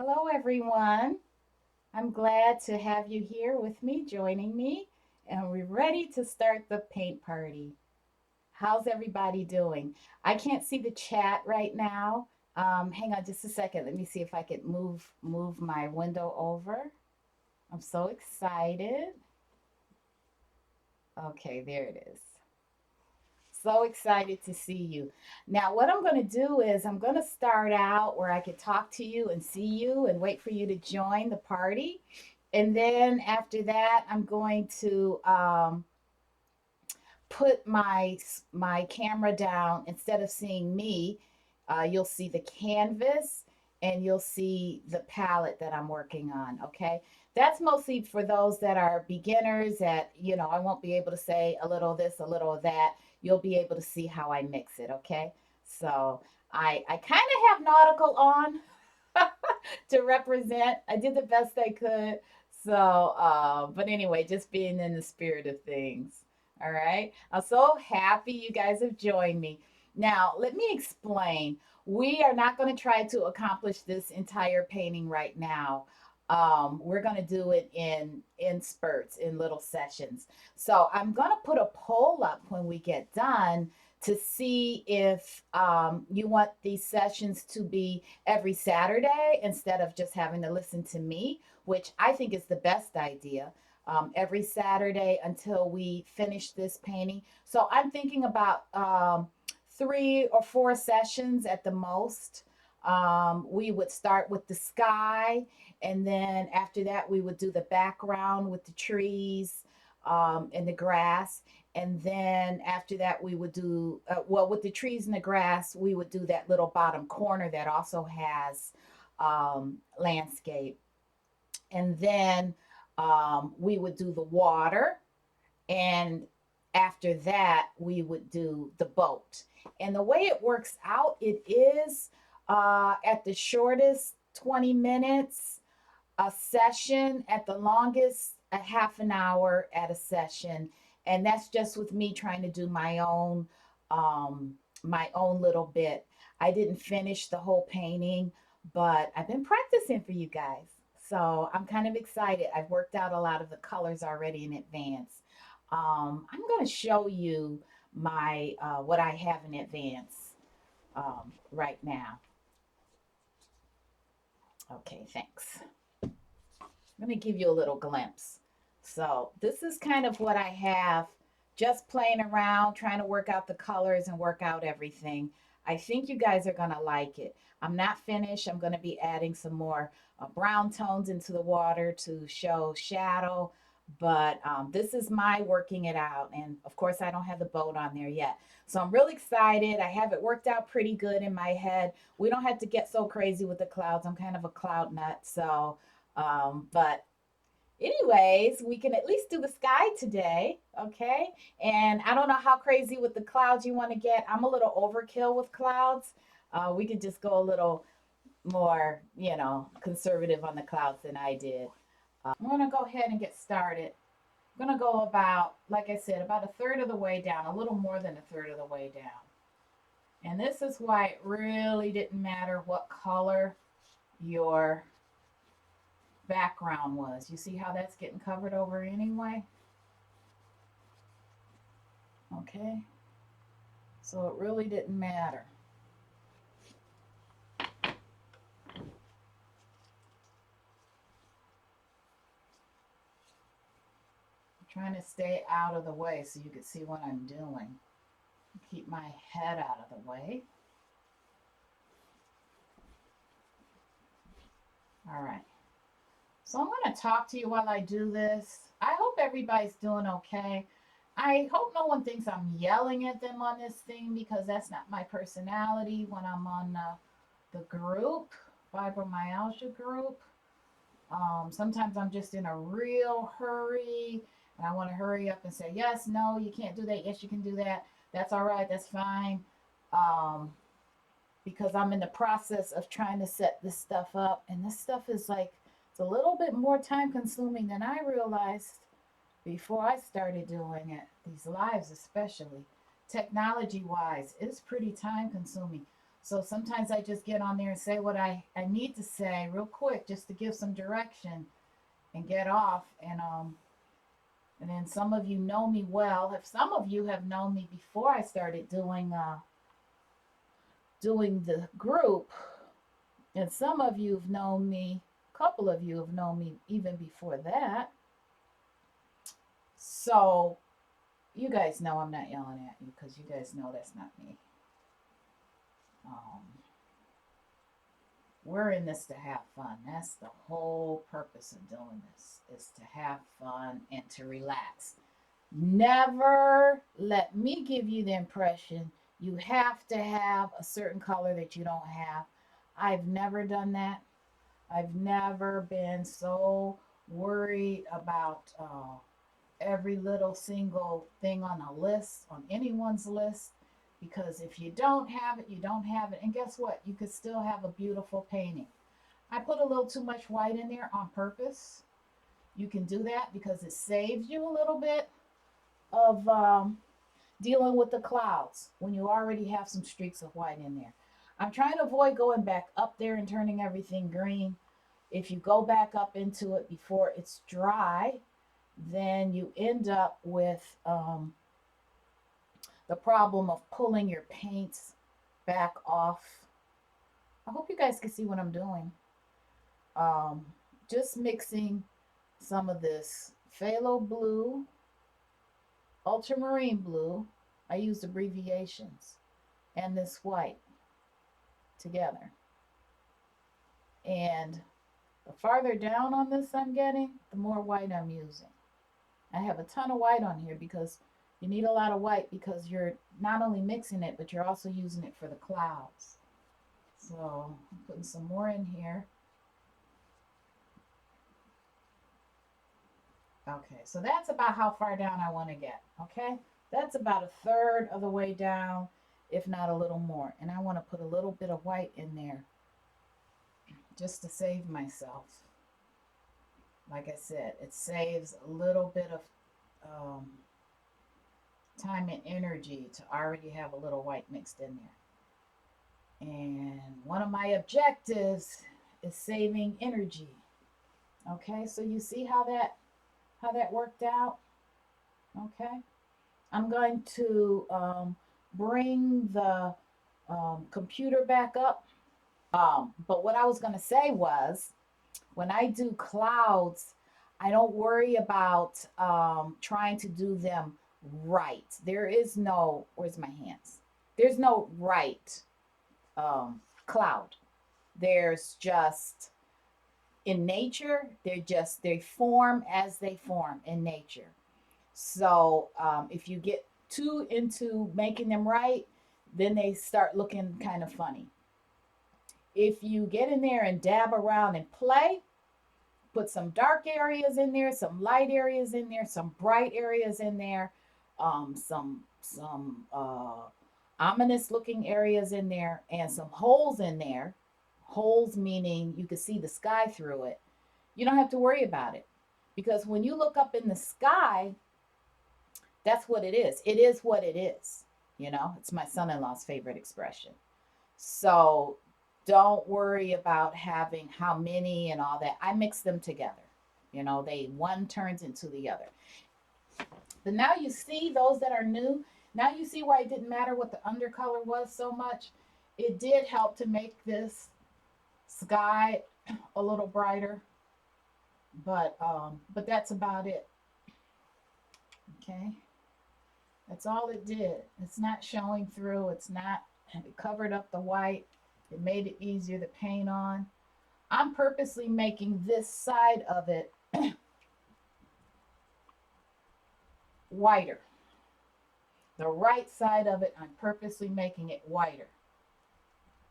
Hello, everyone. I'm glad to have you here with me, joining me, and we're ready to start the paint party. How's everybody doing? I can't see the chat right now. Hang on just a second. Let me see if I can move my window over. I'm so excited. Okay, there it is. So excited to see you. Now, what I'm going to do is I'm going to start out where I could talk to you and see you and wait for you to join the party. And then after that, I'm going to put my camera down. Instead of seeing me, you'll see the canvas and you'll see the palette that I'm working on. Okay, that's mostly for those that are beginners. That I won't be able to say a little of this, a little of that. You'll be able to see how I mix it. Okay, so I kind of have nautical on to represent. I did the best I could. So, but anyway, just being in the spirit of things. All right. I'm so happy you guys have joined me. Now, let me explain. We are not going to try to accomplish this entire painting right now. We're going to do it in spurts, in little sessions. So I'm going to put a poll up when we get done to see if you want these sessions to be every Saturday instead of just having to listen to me, which I think is the best idea. Every Saturday until we finish this painting. So I'm thinking about 3 or 4 sessions at the most. We would start with the sky, and then after that, we would do the background with the trees and the grass. And then after that, we would do, well, with the trees and the grass, we would do that little bottom corner that also has landscape. And then we would do the water, and after that we would do the boat. And the way it works out, it is at the shortest 20 minutes a session, at the longest a half an hour at a session. And that's just with me trying to do um my own little bit. I didn't finish the whole painting, but I've been practicing for you guys. So I'm kind of excited. I've worked out a lot of the colors already in advance. I'm going to show you my what I have in advance right now. Okay, thanks. Let me give you a little glimpse. So this is kind of what I have, just playing around, trying to work out the colors and work out everything. I think you guys are going to like it. I'm not finished. I'm going to be adding some more brown tones into the water to show shadow. But this is my working it out. And of course, I don't have the boat on there yet. So I'm really excited. I have it worked out pretty good in my head. We don't have to get so crazy with the clouds. I'm kind of a cloud nut. So but anyways, we can at least do the sky today, okay? And I don't know how crazy with the clouds you want to get. I'm a little overkill with clouds. We could just go a little more, conservative on the clouds than I did. I'm gonna go ahead and get started. I'm gonna go about, like I said, about a third of the way down, a little more than a third of the way down. And this is why it really didn't matter what color your background was. You see how that's getting covered over anyway? Okay, so it really didn't matter. I'm trying to stay out of the way so you can see what I'm doing. Keep my head out of the way. All right. So I'm going to talk to you while I do this. I hope everybody's doing okay. I hope no one thinks I'm yelling at them on this thing because that's not my personality when I'm on the group, Fibromyalgia group. Sometimes I'm just in a real hurry and I want to hurry up and say, yes, no, you can't do that. Yes, you can do that. That's all right. That's fine. Um, because I'm in the process of trying to set this stuff up. And this stuff is like, it's a little bit more time consuming than I realized before I started doing it. These lives, especially technology wise, is pretty time consuming. So sometimes I just get on there and say what I need to say real quick just to give some direction and get off. And then some of you know me well. If some of you have known me before I started doing the group, and some of you have known me, a couple of you have known me even before that. So you guys know I'm not yelling at you because you guys know that's not me. Um, we're in this to have fun. That's the whole purpose of doing this, is to have fun and to relax. Never let me give you the impression you have to have a certain color that you don't have. I've never done that. I've never been so worried about every little single thing on a list, on anyone's list, because if you don't have it, you don't have it. And guess what? You could still have a beautiful painting. I put a little too much white in there on purpose. You can do that because it saves you a little bit of dealing with the clouds when you already have some streaks of white in there. I'm trying to avoid going back up there and turning everything green. If you go back up into it before it's dry, then you end up with the problem of pulling your paints back off. I hope you guys can see what I'm doing. Um, just mixing some of this phthalo blue, ultramarine blue. I used abbreviations, and this white together. And the farther down on this I'm getting, the more white I'm using. I have a ton of white on here because you need a lot of white because you're not only mixing it, but you're also using it for the clouds. So I'm putting some more in here. Okay, so that's about how far down I want to get. Okay, that's about a third of the way down, if not a little more. And I want to put a little bit of white in there just to save myself. Like I said, it saves a little bit of time and energy to already have a little white mixed in there. And one of my objectives is saving energy. Okay, so you see how that worked out. Okay, I'm going to bring the computer back up. But what I was going to say was, when I do clouds, I don't worry about trying to do them right. There is no, where's my hands? There's no right cloud. There's just, in nature, they form as they form in nature. So if you get too into making them right, then they start looking kind of funny. If you get in there and dab around and play, put some dark areas in there, some light areas in there, some bright areas in there, some ominous looking areas in there, and some holes in there. Holes meaning you can see the sky through it. You don't have to worry about it because when you look up in the sky, that's what it is. It is what it is. You know, it's my son-in-law's favorite expression. So don't worry about having how many and all that. I mix them together. You know, one turns into the other. But now you see those that are new. Now you see why it didn't matter what the undercolor was so much. It did help to make this sky a little brighter. But that's about it. Okay. That's all it did. It's not showing through. It covered up the white. It made it easier to paint on. I'm purposely making this side of it whiter. The right side of it, I'm purposely making it whiter.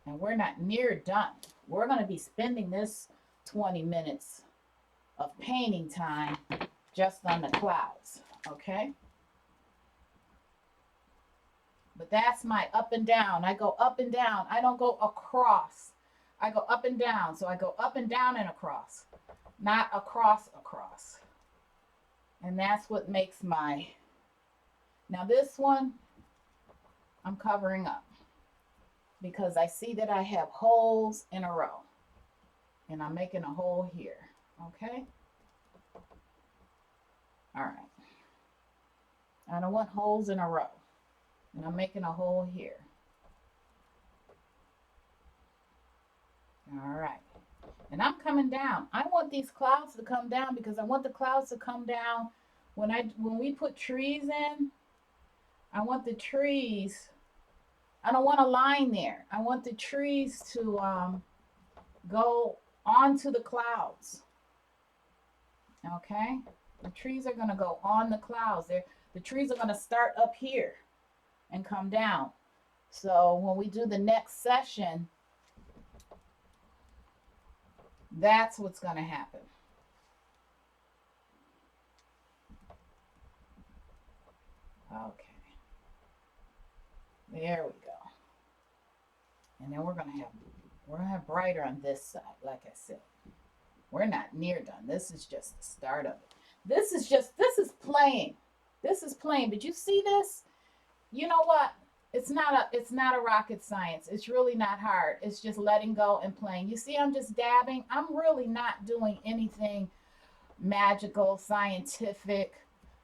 And we're not near done. We're going to be spending this 20 minutes of painting time just on the clouds. Okay? But that's my up and down. I go up and down. I don't go across. I go up and down. So I go up and down and across, not across. And that's what makes now this one, I'm covering up. because I see that I have holes in a row. And I'm making a hole here. Okay? All right. I don't want holes in a row. And I'm making a hole here. All right. And I'm coming down. I want these clouds to come down because I want the clouds to come down when we put trees in. I want the trees. I don't want a line there. I want the trees to go onto the clouds. Okay? The trees are going to go on the clouds. The trees are going to start up here and come down. So when we do the next session, that's what's going to happen. Okay. There we go. And then we're going to have brighter on this side, like I said. We're not near done. This is just the start of it. This is playing. This is playing. But you see this? You know what? It's not a rocket science. It's really not hard. It's just letting go and playing. You see, I'm just dabbing. I'm really not doing anything magical, scientific.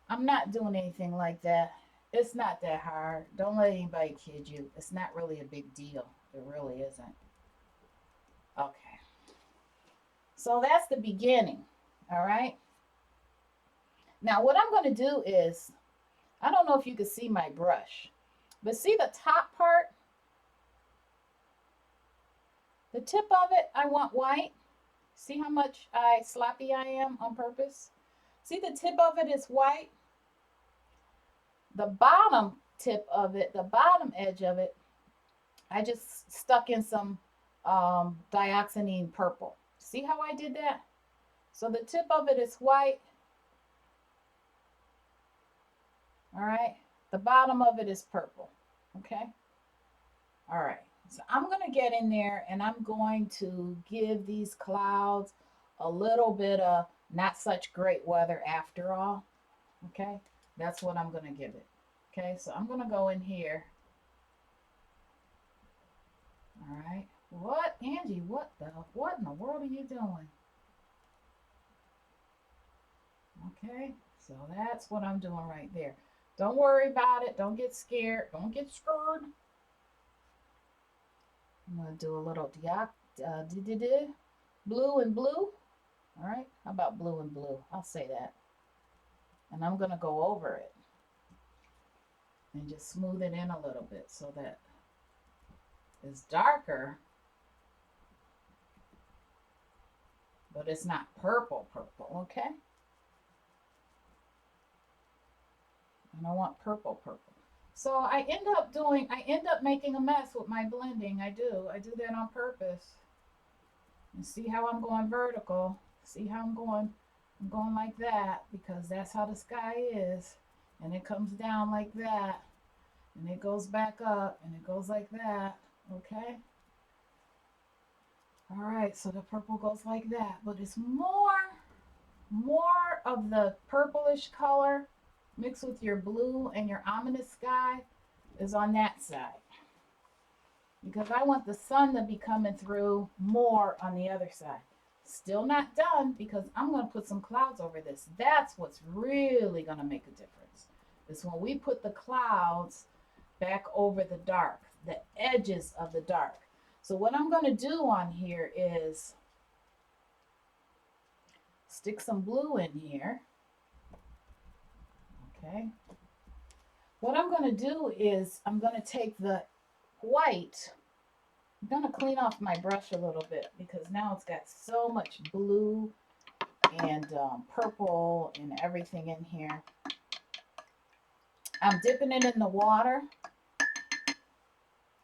I'm not doing anything like that. It's not that hard. Don't let anybody kid you. It's not really a big deal. It really isn't. Okay. So that's the beginning. All right. Now, what I'm going to do is, I don't know if you can see my brush, but see the top part? The tip of it, I want white. See how much sloppy I am on purpose? See the tip of it is white? The bottom tip of it, the bottom edge of it, I just stuck in some dioxazine purple. See how I did that? So the tip of it is white. All right. The bottom of it is purple. Okay. All right. So I'm going to get in there and I'm going to give these clouds a little bit of not such great weather after all. Okay. That's what I'm going to give it. Okay. So I'm going to go in here. All right. What, Angie? What in the world are you doing? Okay. So that's what I'm doing right there. Don't worry about it. Don't get scared. Don't get scared. I'm going to do a little blue and blue. All right. How about blue and blue? I'll say that. And I'm going to go over it and just smooth it in a little bit so that it's darker, but it's not purple, okay? And I want purple. So I end up making a mess with my blending. I do that on purpose. And see how I'm going vertical? See how I'm going like that because that's how the sky is. And it comes down like that. And it goes back up and it goes like that. Okay? All right, so the purple goes like that, but it's more of the purplish color mixed with your blue and your ominous sky is on that side. Because I want the sun to be coming through more on the other side. Still not done because I'm going to put some clouds over this. That's what's really going to make a difference. Is when we put the clouds back over the dark, the edges of the dark. So what I'm going to do on here is stick some blue in here. Okay. What I'm going to do is I'm going to take the white. I'm going to clean off my brush a little bit because now it's got so much blue and purple and everything in here. I'm dipping it in the water.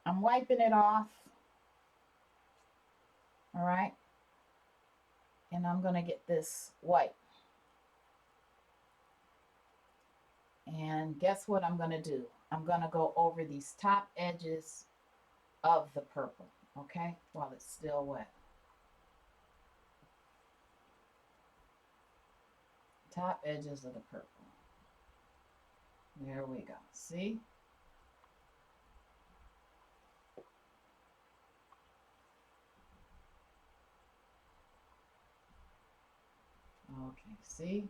I'm wiping it off. All right. And I'm going to get this white. And guess what I'm going to do? I'm going to go over these top edges of the purple, okay, while it's still wet. Top edges of the purple. There we go. See? Okay, see?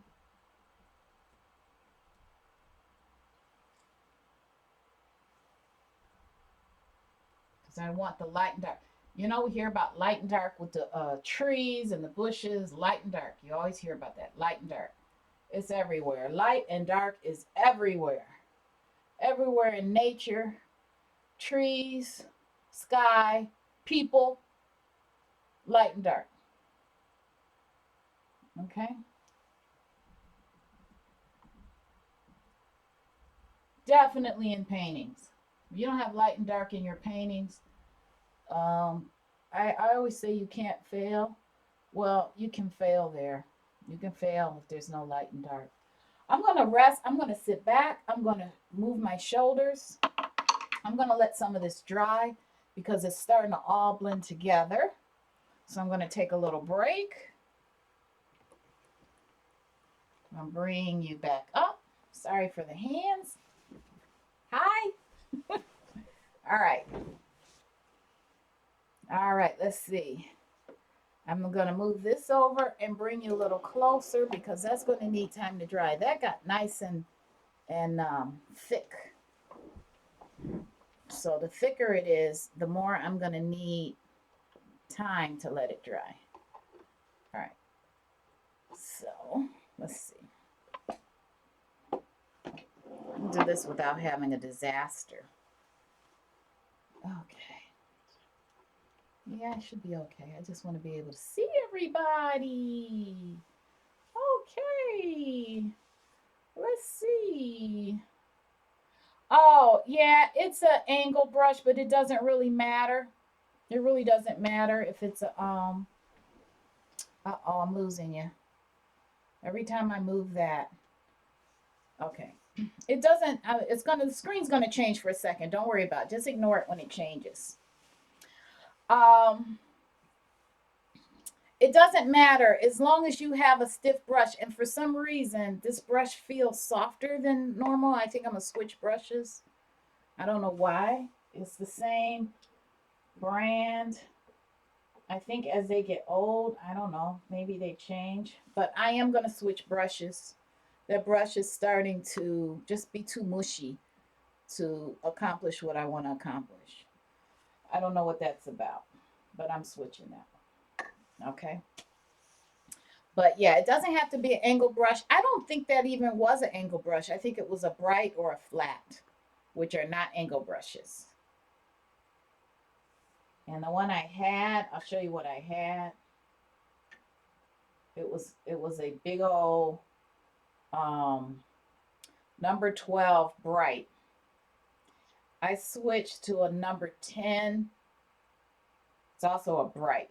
Because I want the light and dark. You know, we hear about light and dark with the trees and the bushes, light and dark. You always hear about that, light and dark. It's everywhere. Light and dark is everywhere. Everywhere in nature, trees, sky, people, light and dark. Okay? Definitely in paintings. If you don't have light and dark in your paintings, um, I always say you can't fail. Well, you can fail there. You can fail if there's no light and dark. I'm going to rest. I'm going to sit back. I'm going to move my shoulders. I'm going to let some of this dry because it's starting to all blend together. So I'm going to take a little break. I'm bringing you back up. Sorry for the hands. Hi. All right. All right, let's see. I'm going to move this over and bring you a little closer because that's going to need time to dry. That got nice and thick. So the thicker it is, the more I'm going to need time to let it dry. All right. So let's see. I'll do this without having a disaster. Okay. Yeah, I should be okay. I just want to be able to see everybody. Okay. Let's see. Oh, yeah, it's an angle brush, but it doesn't really matter. It really doesn't matter if it's a uh-oh, I'm losing you. Every time I move that. Okay. It doesn't the screen's gonna change for a second. Don't worry about it. Just ignore it when it changes. Um it doesn't matter as long as you have a stiff brush. And for some reason, this brush feels softer than normal. I think I'm gonna switch brushes. I don't know why. It's the same brand. I think as they get old, I don't know, maybe they change. But I am going to switch brushes. That brush is starting to just be too mushy to accomplish what I want to accomplish. I don't know what that's about, but I'm switching that one. Okay. But yeah, it doesn't have to be an angle brush. I don't think that even was an angle brush. I think it was a bright or a flat, which are not angle brushes. And the one I had, I'll show you what I had. It was a big old um number 12 bright. I switched to a number 10. It's also a bright.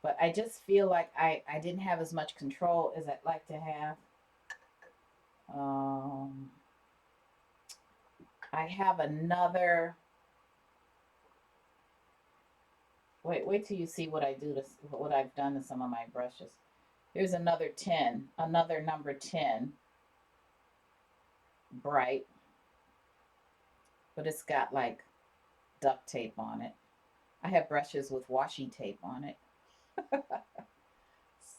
But I just feel like I didn't have as much control as I'd like to have. Um, I have another. Wait till you see what I do to what I've done to some of my brushes. Here's another 10, another number 10 bright, but it's got like duct tape on it. I have brushes with washi tape on it.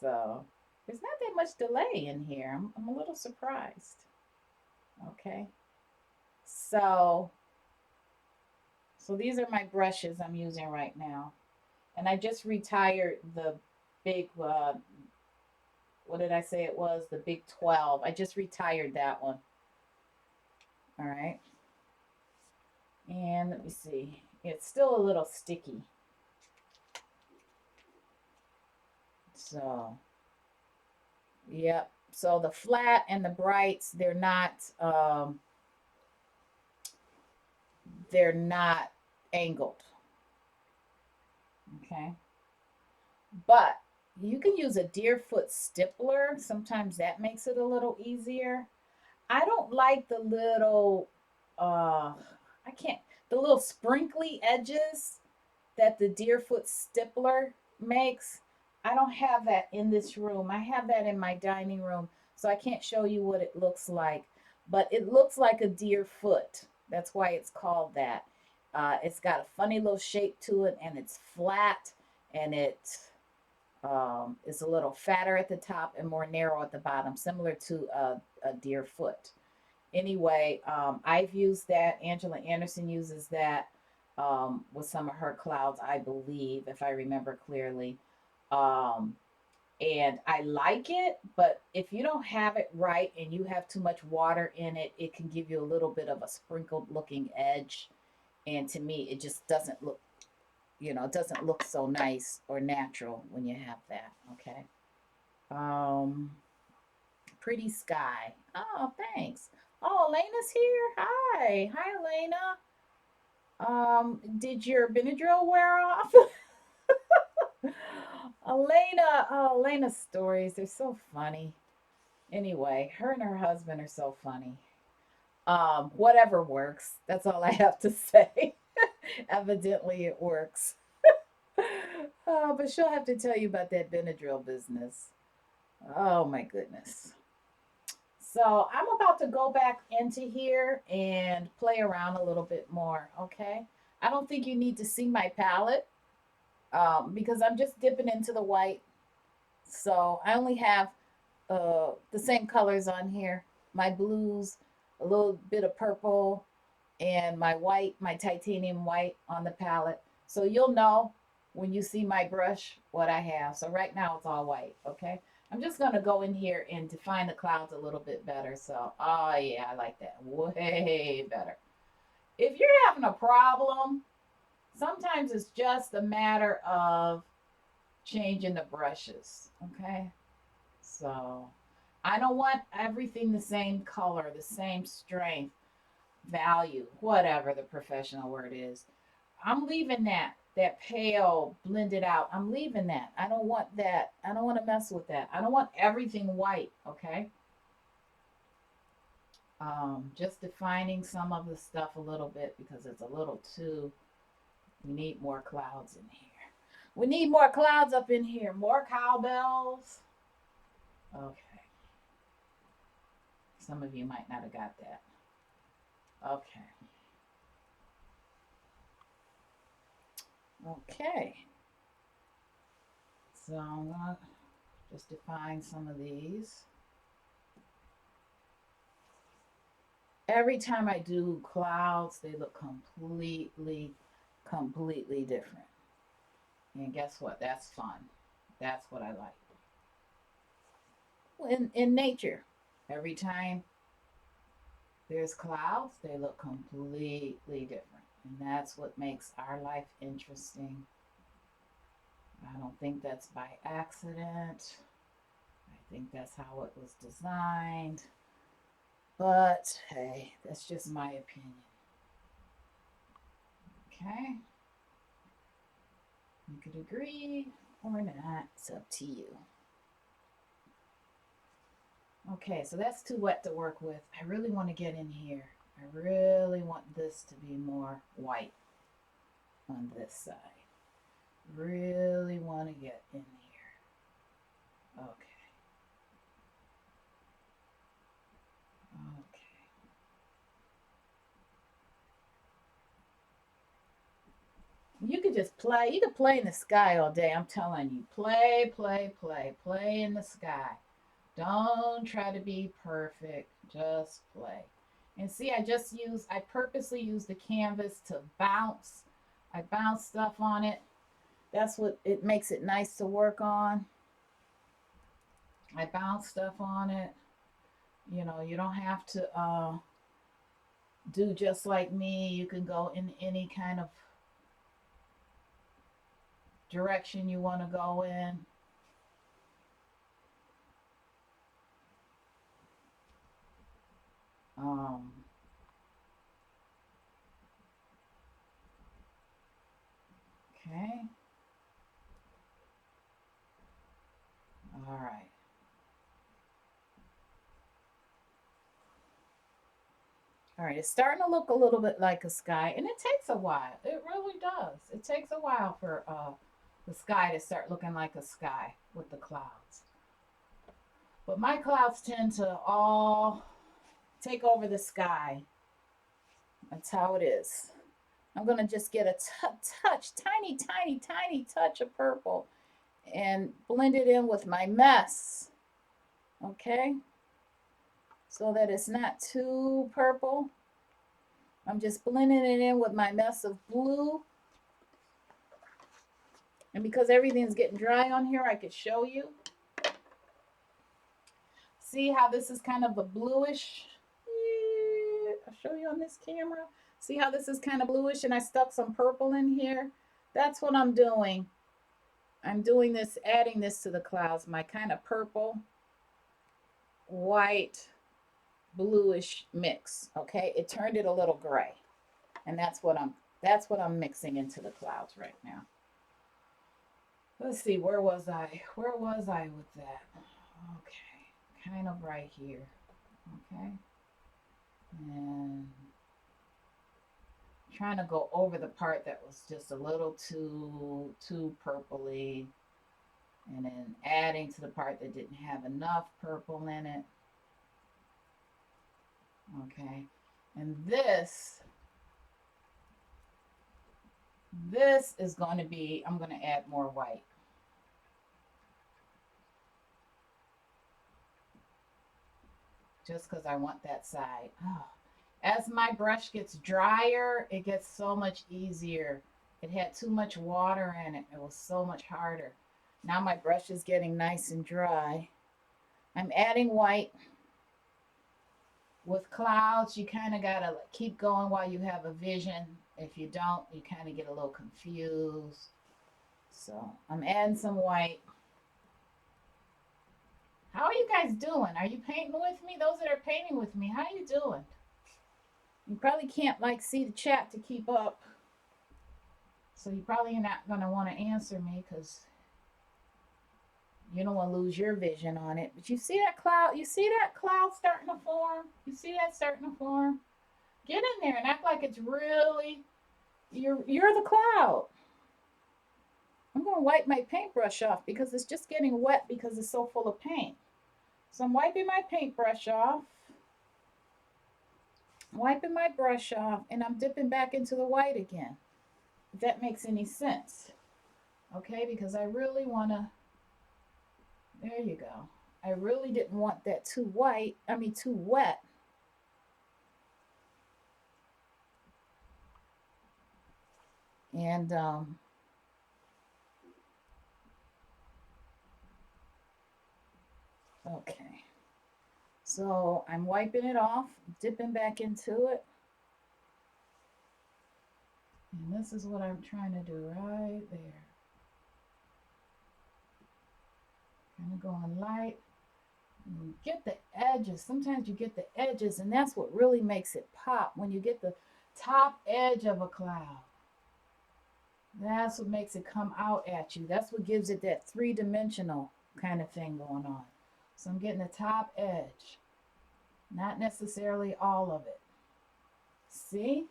So there's not that much delay in here. I'm a little surprised. Okay. So so these are my brushes I'm using right now. And I just retired the big what did I say it was? The big 12. I just retired that one. All right. And let me see. It's still a little sticky. So, yep. So the flat and the brights, they're not angled. Okay. But you can use a Deerfoot stippler. Sometimes that makes it a little easier. I don't like the little I can't the little sprinkly edges that the Deerfoot stippler makes. I don't have that in this room. I have that in my dining room, so I can't show you what it looks like. But it looks like a deer foot. That's why it's called that. It's got a funny little shape to it, and it's flat, and it It's a little fatter at the top and more narrow at the bottom, similar to a deer foot. Anyway, I've used that. Angela Anderson uses that with some of her clouds, I believe, if I remember clearly. Um, and I like it, but if you don't have it right and you have too much water in it, it can give you a little bit of a sprinkled looking edge. And to me, it just doesn't look, it doesn't look so nice or natural when you have that. Okay. Um, Pretty Sky. Oh, thanks. Oh, Elena's here. Hi. Hi, Elena. Did your Benadryl wear off? Elena, oh, Elena's stories, they're so funny. Anyway, her and her husband are so funny. Whatever works. That's all I have to say. Evidently it works. But she'll have to tell you about that Benadryl business. Oh my goodness. So I'm about to go back into here and play around a little bit more, okay? I don't think you need to see my palette because I'm just dipping into the white. So I only have the same colors on here. My blues, a little bit of purple, and my white, my titanium white on the palette. So you'll know when you see my brush what I have. So right now it's all white, okay? I'm just gonna go in here and define the clouds a little bit better. So, oh yeah, I like that way better. If you're having a problem, sometimes it's just a matter of changing the brushes, okay? So I don't want everything the same color, the same strength, value, whatever the professional word is. I'm leaving that pale blended out. I'm leaving that. I don't want that. I don't want to mess with that. I don't want everything white, okay? Just defining some of the stuff a little bit because it's a little too, we need more clouds in here. We need more clouds up in here. More cowbells. Okay. Some of you might not have got that. Okay. Okay. So I'm gonna just define some of these. Every time I do clouds, they look completely different. And guess what? That's fun. That's what I like. In nature, every time there's clouds, they look completely different. And that's what makes our life interesting. I don't think that's by accident. I think that's how it was designed. But hey, that's just my opinion. Okay? You could agree or not. It's up to you. Okay, so that's too wet to work with. I really want to get in here. I really want this to be more white on this side. Really want to get in here. Okay. Okay. You could just play. You could play in the sky all day. I'm telling you. Play in the sky. Don't try to be perfect. Just play. And see, I purposely use the canvas to bounce. I bounce stuff on it. That's what it makes it nice to work on. I bounce stuff on it. You don't have to do just like me. You can go in any kind of direction you want to go in. Um, okay. All right. All right. It's starting to look a little bit like a sky, and it takes a while. It really does. It takes a while for the sky to start looking like a sky with the clouds. But my clouds tend to all take over the sky. That's how it is. I'm going to just get a touch, tiny touch of purple and blend it in with my mess, okay? So that it's not too purple. I'm just blending it in with my mess of blue. And because everything's getting dry on here, I could show you. See how this is kind of a bluish? I'll show you on this camera. See how this is kind of bluish and I stuck some purple in here? That's what I'm doing. I'm doing this, adding this to the clouds, my kind of purple, white, bluish mix. Okay, it turned it a little gray. And that's what I'm mixing into the clouds right now. Let's see, where was I? Where was I with that? Okay, kind of right here. Okay. And trying to go over the part that was just a little too purpley, and then adding to the part that didn't have enough purple in it. Okay. And this is going to be, I'm going to add more white. Just because I want that side. Oh. As my brush gets drier, it gets so much easier. It had too much water in it. It was so much harder. Now my brush is getting nice and dry. I'm adding white. With clouds, you kind of got to keep going while you have a vision. If you don't, you kind of get a little confused. So I'm adding some white. How are you guys doing? Are you painting with me? Those that are painting with me, how are you doing? You probably can't see the chat to keep up. So you probably are not going to want to answer me because you don't want to lose your vision on it. But you see that cloud? You see that cloud starting to form? You see that starting to form? Get in there and act like it's really you're the cloud. I'm going to wipe my paintbrush off because it's just getting wet because it's so full of paint. So I'm wiping my paintbrush off. Wiping my brush off, and I'm dipping back into the white again. If that makes any sense. Okay, because I really want to, there you go. I really didn't want that too wet. And okay. So I'm wiping it off, dipping back into it. And this is what I'm trying to do right there. Kind of going light. You get the edges. Sometimes you get the edges, and that's what really makes it pop. When you get the top edge of a cloud, that's what makes it come out at you. That's what gives it that three-dimensional kind of thing going on. So I'm getting the top edge, not necessarily all of it. See?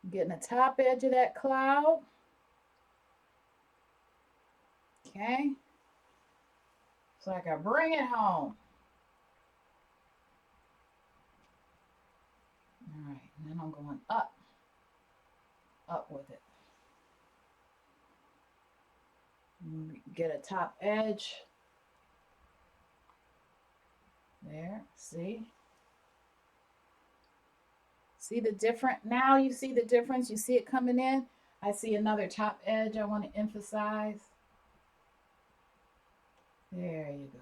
I'm getting the top edge of that cloud. Okay? So I can bring it home. All right, and then I'm going up with it. Get a top edge. There, see? See the different, now you see the difference? You see it coming in? I see another top edge I want to emphasize. There you go.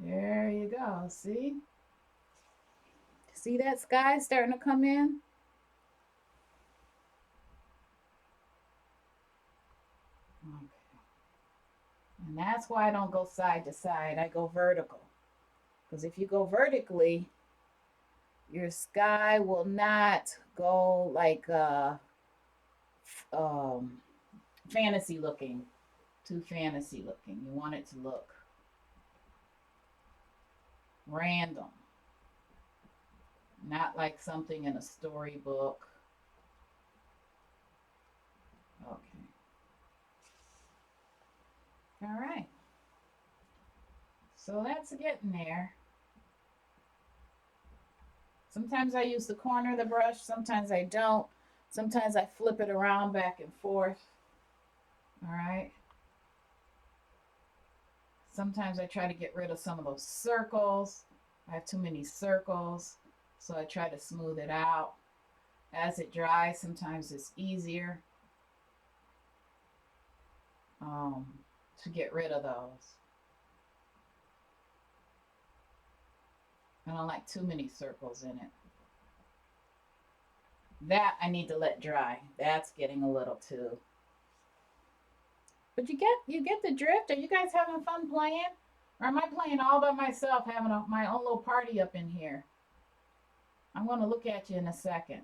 There you go. See? See that sky starting to come in? Okay. And that's why I don't go side to side. I go vertical. Because if you go vertically, your sky will not go like um, fantasy looking, too fantasy looking. You want it to look random, not like something in a storybook. Okay. All right. So that's getting there. Sometimes I use the corner of the brush, sometimes I don't. Sometimes I flip it around back and forth. All right. Sometimes I try to get rid of some of those circles. I have too many circles, so I try to smooth it out. As it dries, sometimes it's easier um, to get rid of those. I don't like too many circles in it. That I need to let dry. That's getting a little too. But you get the drift. Are you guys having fun playing? Or am I playing all by myself, having my own little party up in here? I'm going to look at you in a second.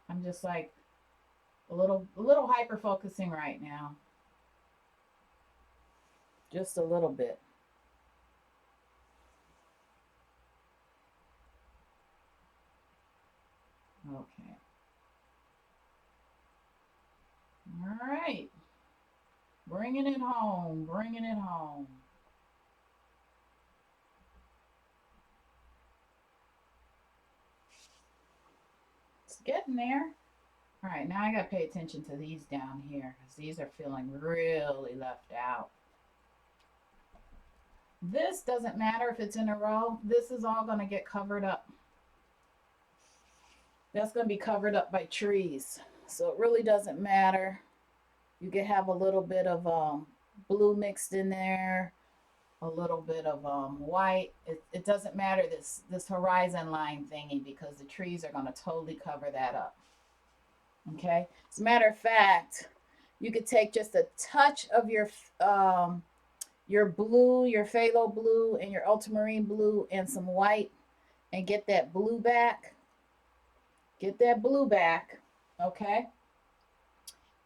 I'm just like a little hyper focusing right now. Just a little bit. Okay. All right. Bringing it home. Bringing it home. It's getting there. All right, now I got to pay attention to these down here because these are feeling really left out. This doesn't matter if it's in a row. This is all going to get covered up. That's going to be covered up by trees. So it really doesn't matter. You can have a little bit of blue mixed in there, a little bit of white. It doesn't matter this horizon line thingy because the trees are going to totally cover that up. Okay. As a matter of fact, you could take just a touch of your blue, your phthalo blue, and your ultramarine blue, and some white, and get that blue back. Get that blue back. Okay.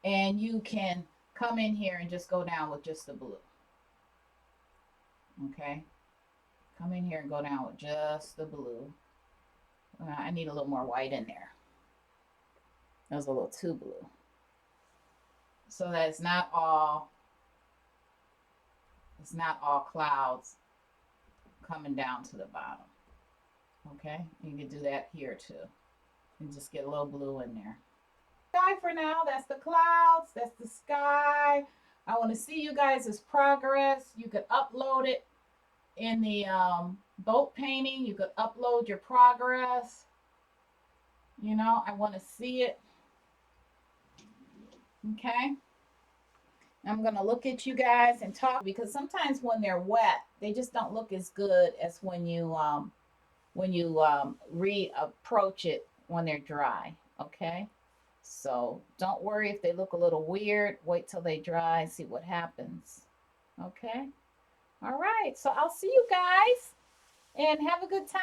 And you can come in here and just go down with just the blue. Okay. Come in here and go down with just the blue. I need a little more white in there. That was a little too blue. So that it's not all clouds coming down to the bottom. Okay, you can do that here too. And just get a little blue in there. Sky for now, that's the clouds, that's the sky. I want to see you guys' progress. You could upload it in the boat painting. You could upload your progress. I want to see it. Okay. I'm going to look at you guys and talk because sometimes when they're wet, they just don't look as good as when you reapproach it when they're dry. Okay. So don't worry if they look a little weird. Wait till they dry, see what happens. Okay. All right. So I'll see you guys and have a good time.